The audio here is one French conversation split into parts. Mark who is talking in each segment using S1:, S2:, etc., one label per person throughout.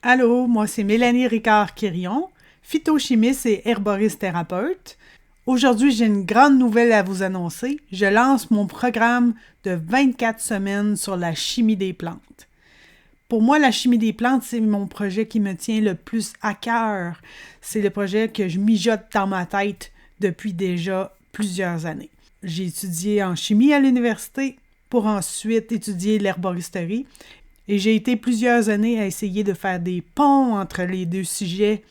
S1: Allô, moi c'est Mélanie Ricard-Quirion, phytochimiste et herboriste thérapeute. Aujourd'hui, j'ai une grande nouvelle à vous annoncer. Je lance mon programme de 24 semaines sur la chimie des plantes. Pour moi, la chimie des plantes, c'est mon projet qui me tient le plus à cœur. C'est le projet que je mijote dans ma tête depuis déjà plusieurs années. J'ai étudié en chimie à l'université pour ensuite étudier l'herboristerie. Et j'ai été plusieurs années à essayer de faire des ponts entre les deux sujets.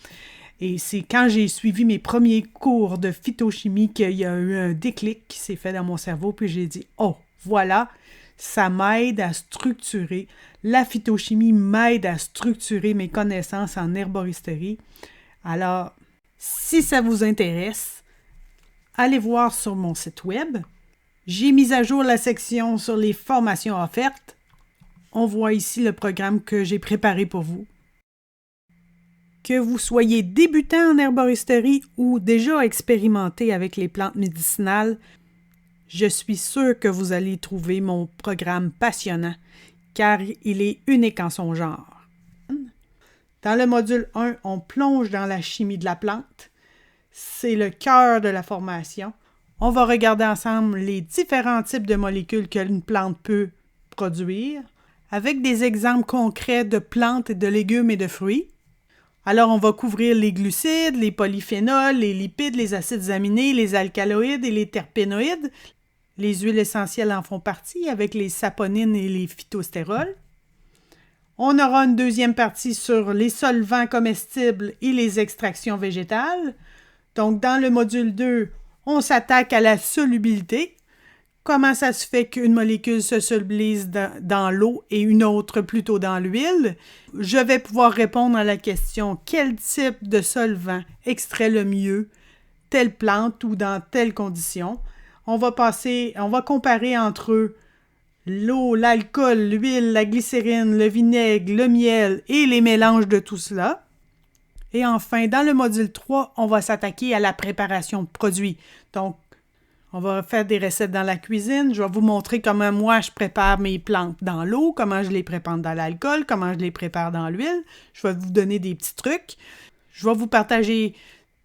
S1: Et c'est quand j'ai suivi mes premiers cours de phytochimie qu'il y a eu un déclic qui s'est fait dans mon cerveau. Puis j'ai dit, oh, voilà, ça m'aide à structurer. La phytochimie m'aide à structurer mes connaissances en herboristerie. Alors, si ça vous intéresse, allez voir sur mon site web. J'ai mis à jour la section sur les formations offertes. On voit ici le programme que j'ai préparé pour vous. Que vous soyez débutant en herboristerie ou déjà expérimenté avec les plantes médicinales, je suis sûre que vous allez trouver mon programme passionnant, car il est unique en son genre. Dans le module 1, on plonge dans la chimie de la plante. C'est le cœur de la formation. On va regarder ensemble les différents types de molécules qu'une plante peut produire, avec des exemples concrets de plantes, de légumes et de fruits. Alors, on va couvrir les glucides, les polyphénols, les lipides, les acides aminés, les alcaloïdes et les terpénoïdes. Les huiles essentielles en font partie, avec les saponines et les phytostérols. On aura une deuxième partie sur les solvants comestibles et les extractions végétales. Donc, dans le module 2, on s'attaque à la solubilité. Comment ça se fait qu'une molécule se solubilise dans l'eau et une autre plutôt dans l'huile? Je vais pouvoir répondre à la question quel type de solvant extrait le mieux telle plante ou dans telle condition. On va comparer entre eux l'eau, l'alcool, l'huile, la glycérine, le vinaigre, le miel et les mélanges de tout cela. Et enfin, dans le module 3, on va s'attaquer à la préparation de produits. Donc, on va faire des recettes dans la cuisine. Je vais vous montrer comment moi je prépare mes plantes dans l'eau, comment je les prépare dans l'alcool, comment je les prépare dans l'huile. Je vais vous donner des petits trucs. Je vais vous partager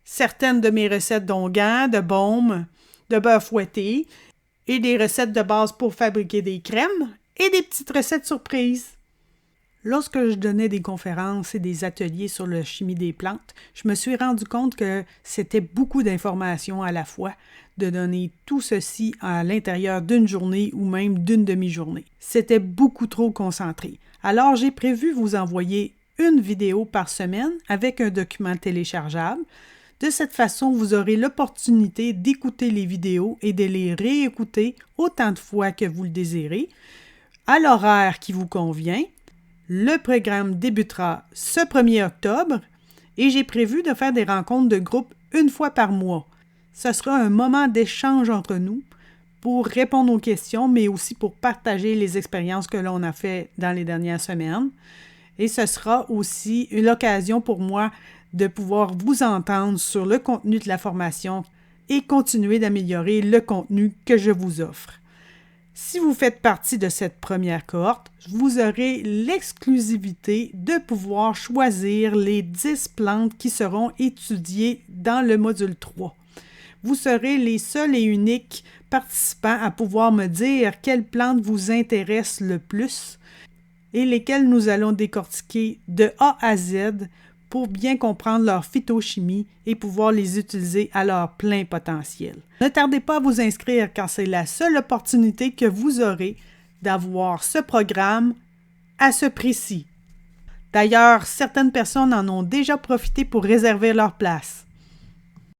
S1: certaines de mes recettes d'onguents, de baumes, de beurre fouetté et des recettes de base pour fabriquer des crèmes et des petites recettes surprises. Lorsque je donnais des conférences et des ateliers sur la chimie des plantes, je me suis rendu compte que c'était beaucoup d'informations à la fois de donner tout ceci à l'intérieur d'une journée ou même d'une demi-journée. C'était beaucoup trop concentré. Alors j'ai prévu vous envoyer une vidéo par semaine avec un document téléchargeable. De cette façon, vous aurez l'opportunité d'écouter les vidéos et de les réécouter autant de fois que vous le désirez, à l'horaire qui vous convient. Le programme débutera ce 1er octobre et j'ai prévu de faire des rencontres de groupe une fois par mois. Ce sera un moment d'échange entre nous pour répondre aux questions, mais aussi pour partager les expériences que l'on a faites dans les dernières semaines. Et ce sera aussi l'occasion pour moi de pouvoir vous entendre sur le contenu de la formation et continuer d'améliorer le contenu que je vous offre. Si vous faites partie de cette première cohorte, vous aurez l'exclusivité de pouvoir choisir les 10 plantes qui seront étudiées dans le module 3. Vous serez les seuls et uniques participants à pouvoir me dire quelles plantes vous intéressent le plus et lesquelles nous allons décortiquer de A à Z pour bien comprendre leur phytochimie et pouvoir les utiliser à leur plein potentiel. Ne tardez pas à vous inscrire car c'est la seule opportunité que vous aurez d'avoir ce programme à ce prix-ci. D'ailleurs, certaines personnes en ont déjà profité pour réserver leur place.